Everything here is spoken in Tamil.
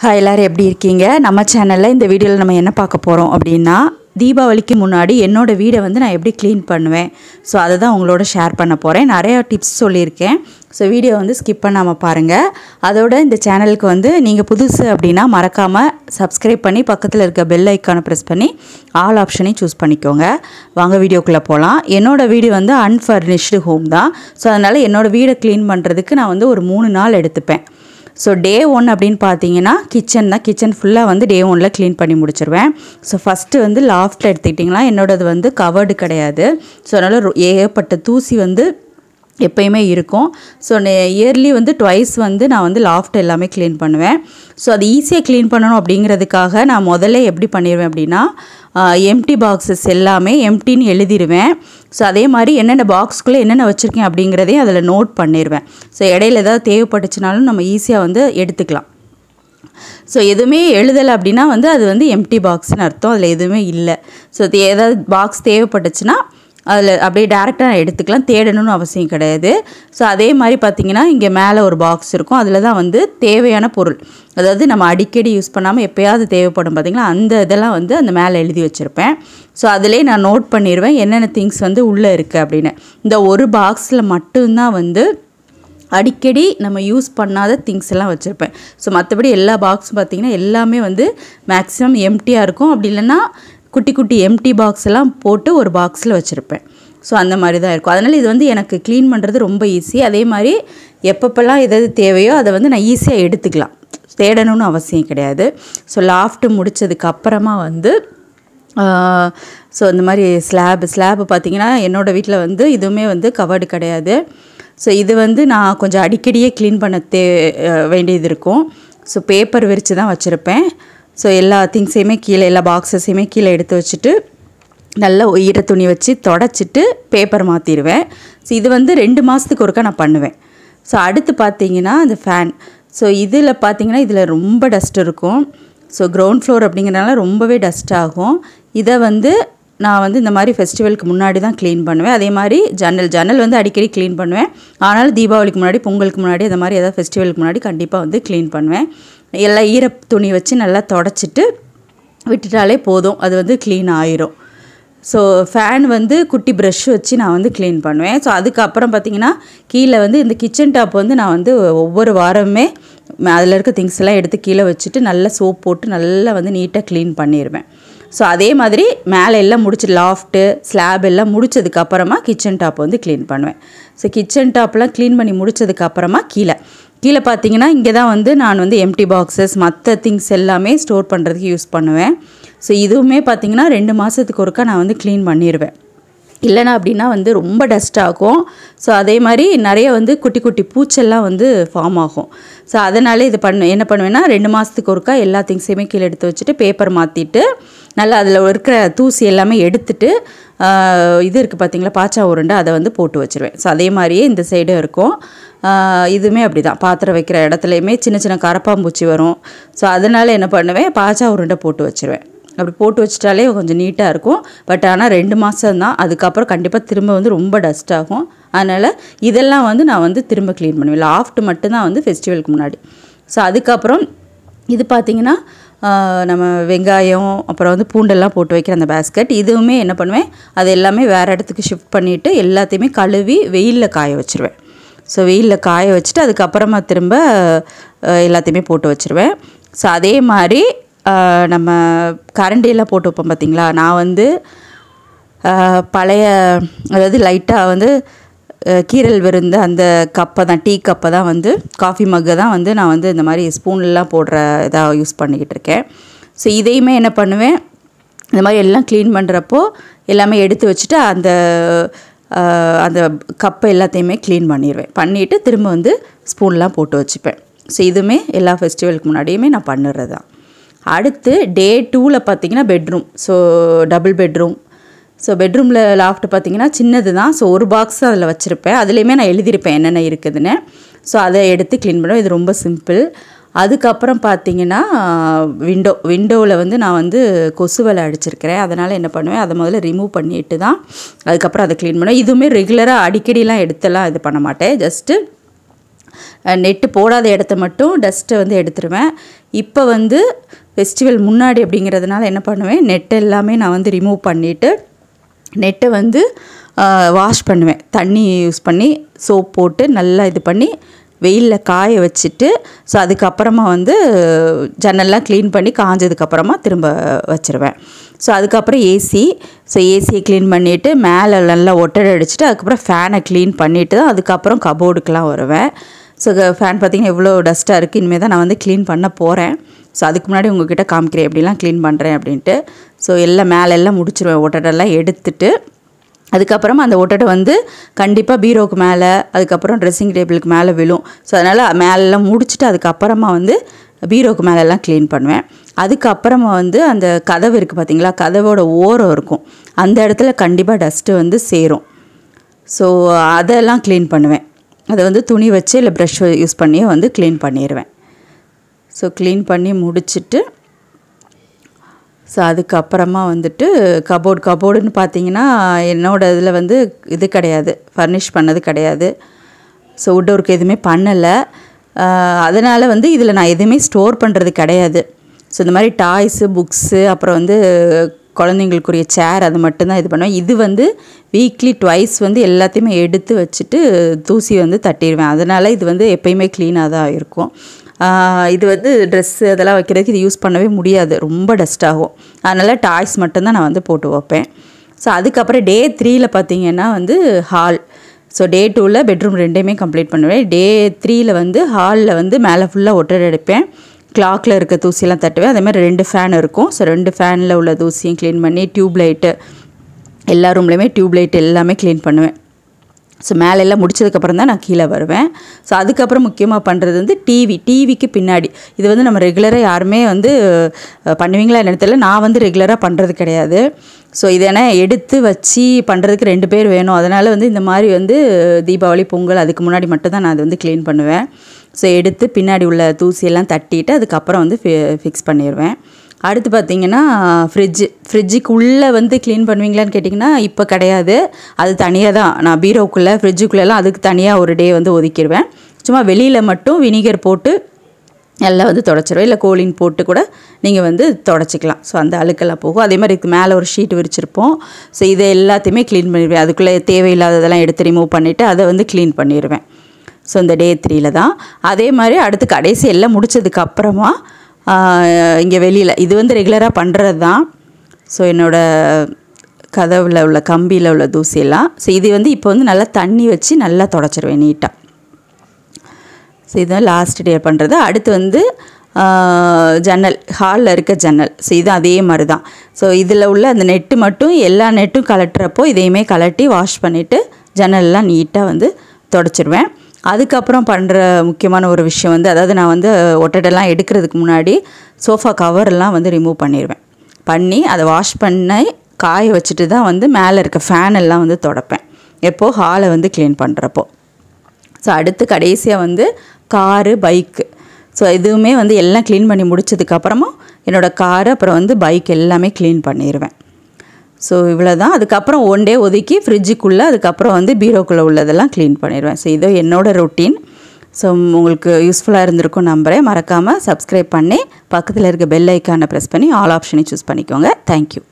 ஹாய் எல்லாரும் எப்படி இருக்கீங்க? நம்ம சேனலில் இந்த வீடியோவில் நம்ம என்ன பார்க்க போகிறோம் அப்படின்னா, தீபாவளிக்கு முன்னாடி என்னோடய வீடை வந்து நான் எப்படி க்ளீன் பண்ணுவேன். ஸோ அதை தான் உங்களோட ஷேர் பண்ண போகிறேன். நிறையா டிப்ஸ் சொல்லியிருக்கேன். ஸோ வீடியோ வந்து ஸ்கிப் பண்ணாமல் பாருங்கள். அதோட இந்த சேனலுக்கு வந்து நீங்கள் புதுசு அப்படின்னா மறக்காமல் சப்ஸ்கிரைப் பண்ணி பக்கத்தில் இருக்க பெல் ஐக்கானை ப்ரெஸ் பண்ணி ஆல் ஆப்ஷனையும் சூஸ் பண்ணிக்கோங்க. வாங்க வீடியோக்குள்ளே போகலாம். என்னோடய வீடு வந்து அன்ஃபர்னிஷ்டு ஹோம் தான். ஸோ அதனால் என்னோடய வீடை க்ளீன் பண்ணுறதுக்கு நான் வந்து ஒரு 3 நாள் எடுத்துப்பேன். ஸோ டே 1 அப்படின்னு பார்த்தீங்கன்னா கிச்சன் ஃபுல்லாக வந்து டே 1ல் க்ளீன் பண்ணி முடிச்சிருவேன். ஸோ ஃபஸ்ட்டு வந்து லாஃப்ட் எடுத்துக்கிட்டிங்கன்னா என்னோடது வந்து கவர்டு கிடையாது. ஸோ அதனால் ஏகப்பட்ட தூசி வந்து எப்பயுமே இருக்கும். ஸோ இயர்லி வந்து ட்வைஸ் வந்து நான் வந்து லாஃப்ட் எல்லாமே க்ளீன் பண்ணுவேன். ஸோ அது ஈஸியாக க்ளீன் பண்ணணும் அப்படிங்கிறதுக்காக நான் முதல்ல எப்படி பண்ணிடுவேன் அப்படின்னா, எம்டி பாக்ஸஸ் எல்லாமே எம்டின்னு எழுதிடுவேன். ஸோ அதே மாதிரி என்னென்ன பாக்ஸ்குள்ளே என்னென்ன வச்சுருக்கேன் அப்படிங்கிறதையும் அதில் நோட் பண்ணிடுவேன். ஸோ இடையில ஏதாவது தேவைப்பட்டுச்சுனாலும் நம்ம ஈஸியாக வந்து எடுத்துக்கலாம். ஸோ எதுவுமே எழுதலை அப்படின்னா வந்து அது வந்து எம்டி பாக்ஸ்னு அர்த்தம். அதில் எதுவுமே இல்லை. ஸோ ஏதாவது பாக்ஸ் தேவைப்பட்டுச்சுன்னா அதில் அப்படியே டேரெக்டாக நான் எடுத்துக்கலாம். தேடணும்னு அவசியம் கிடையாது. ஸோ அதே மாதிரி பார்த்திங்கன்னா இங்கே மேலே ஒரு பாக்ஸ் இருக்கும். அதில் தான் வந்து தேவையான பொருள், அதாவது நம்ம அடிக்கடி யூஸ் பண்ணாமல் எப்போயாவது தேவைப்படும் பார்த்திங்களா, அந்த இதெல்லாம் வந்து அந்த மேலே எழுதி வச்சுருப்பேன். ஸோ அதிலே நான் நோட் பண்ணிடுவேன் என்னென்ன திங்ஸ் வந்து உள்ளே இருக்குது அப்படின்னு. இந்த ஒரு பாக்ஸில் மட்டும்தான் வந்து அடிக்கடி நம்ம யூஸ் பண்ணாத திங்ஸ் எல்லாம் வச்சுருப்பேன். ஸோ மற்றபடி எல்லா பாக்ஸும் பார்த்திங்கன்னா எல்லாமே வந்து மேக்ஸிமம் எம்டியாக இருக்கும். அப்படி இல்லைன்னா குட்டி குட்டி எம்டி பாக்ஸ் எல்லாம் போட்டு ஒரு பாக்ஸில் வச்சுருப்பேன். ஸோ அந்த மாதிரி தான் இருக்கும். அதனால் இது வந்து எனக்கு க்ளீன் பண்ணுறது ரொம்ப ஈஸி. அதே மாதிரி எப்பப்பெல்லாம் எதாவது தேவையோ அதை வந்து நான் ஈஸியாக எடுத்துக்கலாம். தேடணும்னு அவசியம் கிடையாது. ஸோ லாஃப்ட்டு முடித்ததுக்கப்புறமா வந்து ஸோ இந்த மாதிரி ஸ்லாபு பார்த்திங்கன்னா என்னோடய வீட்டில் வந்து இதுவுமே வந்து கவர்டு கிடையாது. ஸோ இது வந்து நான் கொஞ்சம் அடிக்கடியே க்ளீன் பண்ண வேண்டியது இருக்கும். ஸோ பேப்பர் விரித்து தான் வச்சுருப்பேன். ஸோ எல்லா திங்ஸையுமே கீழே, எல்லா பாக்ஸஸையுமே கீழே எடுத்து வச்சுட்டு நல்லா ஈர துணி வச்சு தொடச்சிட்டு பேப்பர் மாற்றிடுவேன். ஸோ இது வந்து 2 மாதத்துக்கு ஒருக்கா நான் பண்ணுவேன். ஸோ அடுத்து பார்த்திங்கன்னா அந்த ஃபேன். ஸோ இதில் பார்த்திங்கன்னா இதில் ரொம்ப டஸ்ட் இருக்கும். ஸோ கிரவுண்ட் ஃப்ளோர் அப்படிங்கிறனால ரொம்பவே டஸ்ட் ஆகும். இதை வந்து நான் வந்து இந்த மாதிரி ஃபெஸ்டிவலுக்கு முன்னாடி தான் க்ளீன் பண்ணுவேன். அதே மாதிரி ஜன்னல் வந்து அடிக்கடி க்ளீன் பண்ணுவேன். ஆனாலும் தீபாவளிக்கு முன்னாடி, பொங்கலுக்கு முன்னாடி, அந்த மாதிரி ஏதாவது ஃபெஸ்டிவலுக்கு முன்னாடி கண்டிப்பாக வந்து க்ளீன் பண்ணுவேன். எல்லாம் ஈர துணி வச்சு நல்லா தொடச்சிட்டு விட்டுட்டாலே போதும், அது வந்து க்ளீன் ஆயிரும். ஸோ ஃபேன் வந்து குட்டி ப்ரஷ் வச்சு நான் வந்து க்ளீன் பண்ணுவேன். ஸோ அதுக்கப்புறம் பார்த்திங்கன்னா கீழே வந்து இந்த கிச்சன் டாப் வந்து நான் வந்து ஒவ்வொரு வாரமே அதில் இருக்க திங்ஸ் எல்லாம் எடுத்து கீழே வச்சுட்டு நல்லா சோப் போட்டு நல்லா வந்து நீட்டாக க்ளீன் பண்ணிடுவேன். ஸோ அதே மாதிரி மேலே எல்லாம் முடிச்சு லாஃப்ட்டு ஸ்லாப் எல்லாம் முடித்ததுக்கப்புறமா கிச்சன் டாப் வந்து க்ளீன் பண்ணுவேன். ஸோ கிச்சன் டாப்லாம் க்ளீன் பண்ணி முடித்ததுக்கப்புறமா கீழே பார்த்திங்கன்னா இங்கே தான் வந்து நான் வந்து எம்டி பாக்ஸஸ் மற்ற திங்ஸ் எல்லாமே ஸ்டோர் பண்ணுறதுக்கு யூஸ் பண்ணுவேன். ஸோ இதுவுமே பார்த்திங்கன்னா 2 மாதத்துக்கு ஒருக்கா நான் வந்து க்ளீன் பண்ணிடுவேன். இல்லைனா அப்படின்னா வந்து ரொம்ப டஸ்ட் ஆகும். ஸோ அதே மாதிரி நிறைய வந்து குட்டி குட்டி பூச்செல்லாம் வந்து ஃபார்ம் ஆகும். ஸோ அதனாலே என்ன பண்ணுவேன்னா 2 மாதத்துக்கு ஒருக்கா எல்லா திங்ஸையுமே கீழே எடுத்து வச்சுட்டு பேப்பர் மாற்றிட்டு நல்லா அதில் இருக்கிற தூசி எல்லாமே எடுத்துட்டு இது இருக்குது பார்த்திங்களா பாச்சா உருண்டை, அதை வந்து போட்டு வச்சுருவேன். ஸோ அதே மாதிரியே இந்த சைடும் இருக்கும். இதுவுமே அப்படி தான், பாத்திரம் வைக்கிற இடத்துலையுமே சின்ன சின்ன கரப்பாம்பூச்சி வரும். ஸோ அதனால் என்ன பண்ணுவேன், பாச்சா உருண்டை போட்டு வச்சுருவேன். அப்படி போட்டு வச்சிட்டாலே கொஞ்சம் நீட்டாக இருக்கும். பட் ஆனால் 2 மாதம்தான், அதுக்கப்புறம் கண்டிப்பாக திரும்ப வந்து ரொம்ப டஸ்ட் ஆகும். அதனால் இதெல்லாம் வந்து நான் வந்து திரும்ப க்ளீன் பண்ணுவேன். லாஃப்ட் மட்டும்தான் வந்து ஃபெஸ்டிவலுக்கு முன்னாடி. ஸோ அதுக்கப்புறம் இது பார்த்திங்கன்னா நம்ம வெங்காயம் அப்புறம் வந்து பூண்டெல்லாம் போட்டு வைக்கிற அந்த பேஸ்கெட், இதுவுமே என்ன பண்ணுவேன், அது எல்லாமே வேறு இடத்துக்கு ஷிஃப்ட் பண்ணிவிட்டு எல்லாத்தையுமே கழுவி வெயிலில் காய வச்சுருவேன். ஸோ வெயிலில் காய வச்சுட்டு அதுக்கப்புறமா திரும்ப எல்லாத்தையுமே போட்டு வச்சுருவேன். ஸோ அதே மாதிரி நம்ம கரண்டியெல்லாம் போட்டு வைப்போம் பார்த்திங்களா, நான் வந்து பழைய, அதாவது லைட்டாக வந்து கீரல் விருந்த அந்த கப்பை தான், டீ கப்பை தான் வந்து, காஃபி மக்கை தான் வந்து நான் வந்து இந்த மாதிரி ஸ்பூன்லாம் போடுற இதாக யூஸ் பண்ணிக்கிட்டு இருக்கேன். ஸோ இதையுமே என்ன பண்ணுவேன், இந்த மாதிரி எல்லாம் க்ளீன் பண்ணுறப்போ எல்லாமே எடுத்து வச்சுட்டு அந்த கப்பை எல்லாத்தையுமே க்ளீன் பண்ணிவிட்டு திரும்ப வந்து ஸ்பூன்லாம் போட்டு வச்சுப்பேன். ஸோ இதுவுமே எல்லா ஃபெஸ்டிவலுக்கு முன்னாடியுமே நான் பண்ணுறது தான். அடுத்து டே 2ல் பார்த்திங்கன்னா bedroom. So double bedroom. So பெட்ரூமில் லாஃப்ட் பார்த்திங்கன்னா சின்னது தான். ஸோ ஒரு பாக்ஸ் அதில் வச்சுருப்பேன். அதுலேயுமே நான் எழுதியிருப்பேன் என்னென்ன இருக்குதுன்னு. ஸோ அதை எடுத்து க்ளீன் பண்ணுவேன். இது ரொம்ப சிம்பிள். அதுக்கப்புறம் பார்த்திங்கன்னா விண்டோவில் வந்து நான் வந்து கொசு வலை அடிச்சிருக்கிறேன். அதனால் என்ன பண்ணுவேன், அதை முதல்ல ரிமூவ் பண்ணிட்டு தான் அதுக்கப்புறம் அதை க்ளீன் பண்ணுவேன். இதுவுமே ரெகுலராக அடிக்கடிலாம் எடுத்தெல்லாம் இது பண்ண மாட்டேன். ஜஸ்ட்டு நெட்டு போடாத இடத்த மட்டும் டஸ்ட்டை வந்து எடுத்துருவேன். இப்போ வந்து ஃபெஸ்டிவல் முன்னாடி அப்படிங்கிறதுனால என்ன பண்ணுவேன், நெட் எல்லாமே நான் வந்து ரிமூவ் பண்ணிவிட்டு நெட்டை வந்து வாஷ் பண்ணுவேன். தண்ணி யூஸ் பண்ணி சோப் போட்டு நல்லா இது பண்ணி வெயிலில் காய வச்சுட்டு, ஸோ அதுக்கப்புறமா வந்து ஜன்னல்லாம் க்ளீன் பண்ணி காஞ்சதுக்கப்புறமா திரும்ப வச்சுருவேன். ஸோ அதுக்கப்புறம் ஏசி, ஸோ ஏசியை க்ளீன் பண்ணிவிட்டு மேலே நல்லா ஒட்டடை அடிச்சுட்டு அதுக்கப்புறம் ஃபேனை க்ளீன் பண்ணிவிட்டு தான் அதுக்கப்புறம் கபோர்டுக்கெலாம் வருவேன். ஸோ ஃபேன் பார்த்திங்கன்னா எவ்வளோ டஸ்ட்டாக இருக்குது, இனிமேல் தான் நான் வந்து க்ளீன் பண்ண போகிறேன். ஸோ அதுக்கு முன்னாடி உங்கள்கிட்ட காமிக்கிறேன் எப்படிலாம் க்ளீன் பண்ணுறேன் அப்படின்ட்டு. ஸோ எல்லாம் மேலெல்லாம் முடிச்சிருவேன், ஒட்டடெல்லாம் எடுத்துட்டு அதுக்கப்புறமா அந்த ஒட்டடை வந்து கண்டிப்பாக பீரோவுக்கு மேலே அதுக்கப்புறம் ட்ரெஸ்ஸிங் டேபிளுக்கு மேலே விழும். ஸோ அதனால் மேலெல்லாம் முடிச்சுட்டு அதுக்கப்புறமா வந்து பீரோவுக்கு மேலெல்லாம் க்ளீன் பண்ணுவேன். அதுக்கப்புறமா வந்து அந்த கதவு இருக்குது பார்த்திங்களா, கதவோட ஓரம் இருக்கும், அந்த இடத்துல கண்டிப்பாக டஸ்ட்டு வந்து சேரும். ஸோ அதெல்லாம் க்ளீன் பண்ணுவேன். அதை வந்து துணி வச்சு இல்லை ப்ரஷ் யூஸ் பண்ணியே வந்து க்ளீன் பண்ணிடுவேன். ஸோ க்ளீன் பண்ணி முடிச்சுட்டு ஸோ அதுக்கப்புறமா வந்துட்டு கபோர்டுன்னு பார்த்தீங்கன்னா என்னோடய இதில் வந்து இது கிடையாது, ஃபர்னிஷ் பண்ணது கிடையாது. ஸோ வுட் ஒர்க் எதுவுமே பண்ணலை. அதனால் வந்து இதில் நான் எதுவுமே ஸ்டோர் பண்ணுறது கிடையாது. ஸோ இந்த மாதிரி டாய்ஸு, புக்ஸு, அப்புறம் வந்து குழந்தைங்களுக்குரிய சேர் அது மட்டும்தான் இது பண்ணுவேன். இது வந்து வீக்லி ட்வைஸ் வந்து எல்லாத்தையுமே எடுத்து வச்சுட்டு தூசி வந்து தட்டிடுவேன். அதனால் இது வந்து எப்பயுமே க்ளீனாக தான் இருக்கும். இது வந்து ட்ரெஸ்ஸு அதெல்லாம் வைக்கிறதுக்கு இது யூஸ் பண்ணவே முடியாது, ரொம்ப டஸ்ட் ஆகும். அதனால் டாய்ஸ் மட்டும்தான் நான் வந்து போட்டு வைப்பேன். ஸோ அதுக்கப்புறம் டே 3ல் பார்த்திங்கன்னா வந்து ஹால். ஸோ டே 2ல் பெட்ரூம் ரெண்டையுமே கம்ப்ளீட் பண்ணுவேன். டே 3ல் வந்து ஹாலில் வந்து மேலே ஃபுல்லாக ஒட்டடை அடிப்பேன், கிளாக்கில் இருக்க தூசியெல்லாம் தட்டுவேன். அதேமாதிரி 2 ஃபேன் இருக்கும். ஸோ 2 ஃபேனில் உள்ள தூசியும் க்ளீன் பண்ணி டியூப் லைட்டு எல்லா ரூம்லேயுமே டியூப் லைட் எல்லாமே க்ளீன் பண்ணுவேன். ஸோ மேலெல்லாம் முடிச்சதுக்கப்புறம் தான் நான் கீழே வருவேன். ஸோ அதுக்கப்புறம் முக்கியமாக பண்ணுறது வந்து டிவிக்கு பின்னாடி. இது வந்து நம்ம ரெகுலராக யாருமே வந்து பண்ணுவீங்களா என்னன்னு தெரியல, நான் வந்து ரெகுலராக பண்ணுறது கிடையாது. ஸோ இது ஏன்னா எடுத்து வச்சு பண்ணுறதுக்கு 2 பேர் வேணும். அதனால் வந்து இந்த மாதிரி வந்து தீபாவளி, பொங்கல் அதுக்கு முன்னாடி மட்டும்தான் நான் அதை வந்து க்ளீன் பண்ணுவேன். ஸோ எடுத்து பின்னாடி உள்ள தூசியெல்லாம் தட்டிட்டு அதுக்கப்புறம் வந்து ஃபிக்ஸ் பண்ணிடுவேன். அடுத்து பார்த்திங்கன்னா ஃப்ரிட்ஜுக்குள்ளே வந்து க்ளீன் பண்ணுவீங்களான்னு கேட்டிங்கன்னா இப்போ கிடையாது, அது தனியாக தான். நான் பீரோக்குள்ளே ஃப்ரிட்ஜுக்குள்ளெல்லாம் அதுக்கு தனியாக ஒரு டே வந்து ஒதுக்கிடுவேன். சும்மா வெளியில் மட்டும் வினிகர் போட்டு எல்லாம் வந்து தொடச்சிடுவேன், இல்லை கோலின் போட்டு கூட நீங்கள் வந்து தொடச்சிக்கலாம். ஸோ அந்த அழுக்கெல்லாம் போகும். அதே மாதிரி இதுக்கு மேலே ஒரு ஷீட் விரிச்சிருப்போம். ஸோ இதை எல்லாத்தையுமே க்ளீன் பண்ணிடுவேன். அதுக்குள்ளே தேவையில்லாததெல்லாம் எடுத்து ரிமூவ் பண்ணிவிட்டு அதை வந்து க்ளீன் பண்ணிடுவேன். ஸோ இந்த டே 3ல் தான். அதே மாதிரி அடுத்து கடைசி எல்லாம் முடித்ததுக்கப்புறமா இங்கே வெளியில் இது வந்து ரெகுலராக பண்ணுறது தான். ஸோ என்னோடய கதவில் உள்ள கம்பியில் உள்ள தூசியெல்லாம் ஸோ இது வந்து இப்போ வந்து நல்லா தண்ணி வச்சு நல்லா தொடச்சிருவேன் நீட்டாக. ஸோ இதுதான் லாஸ்ட் டே பண்ணுறது. அடுத்து வந்து ஜன்னல், ஹாலில் இருக்க ஜன்னல். ஸோ இது அதே மாதிரி தான். ஸோ இதில் உள்ள அந்த நெட்டு மட்டும் எல்லா நெட்டும் கலட்டுறப்போ இதையுமே கலட்டி வாஷ் பண்ணிவிட்டு ஜன்னல்லாம் நீட்டாக வந்து தொடச்சிருவேன். அதுக்கப்புறம் பண்ணுற முக்கியமான ஒரு விஷயம் வந்து, அதாவது நான் வந்து ஒட்டடெல்லாம் எடுக்கிறதுக்கு முன்னாடி சோஃபா கவரெல்லாம் வந்து ரிமூவ் பண்ணி அதை வாஷ் பண்ணி காய வச்சுட்டு தான் வந்து மேலே இருக்க ஃபேன் எல்லாம் வந்து துடைப்பேன், எப்போது ஹாலை வந்து க்ளீன் பண்ணுறப்போ. ஸோ அடுத்து கடைசியாக வந்து காரு, பைக்கு. ஸோ இதுவுமே வந்து எல்லாம் க்ளீன் பண்ணி முடிச்சதுக்கப்புறமா என்னோடய காரு அப்புறம் வந்து பைக் எல்லாமே க்ளீன் பண்ணிடுவேன். ஸோ இவ்வளோ தான். அதுக்கப்புறம் 1 டே ஒதுக்கி ஃப்ரிட்ஜுக்குள்ளே அதுக்கப்புறம் வந்து பீரோக்குள்ளே உள்ளதெல்லாம் க்ளீன் பண்ணிடுவேன். ஸோ இதோ என்னோடய ரொட்டீன். ஸோ உங்களுக்கு யூஸ்ஃபுல்லாக இருந்திருக்கும் நம்புகிறேன். மறக்காமல் சப்ஸ்கிரைப் பண்ணி பக்கத்தில் இருக்க பெல் ஐக்கானை ப்ரெஸ் பண்ணி ஆல் ஆப்ஷனை சூஸ் பண்ணிக்கோங்க. தேங்க்யூ.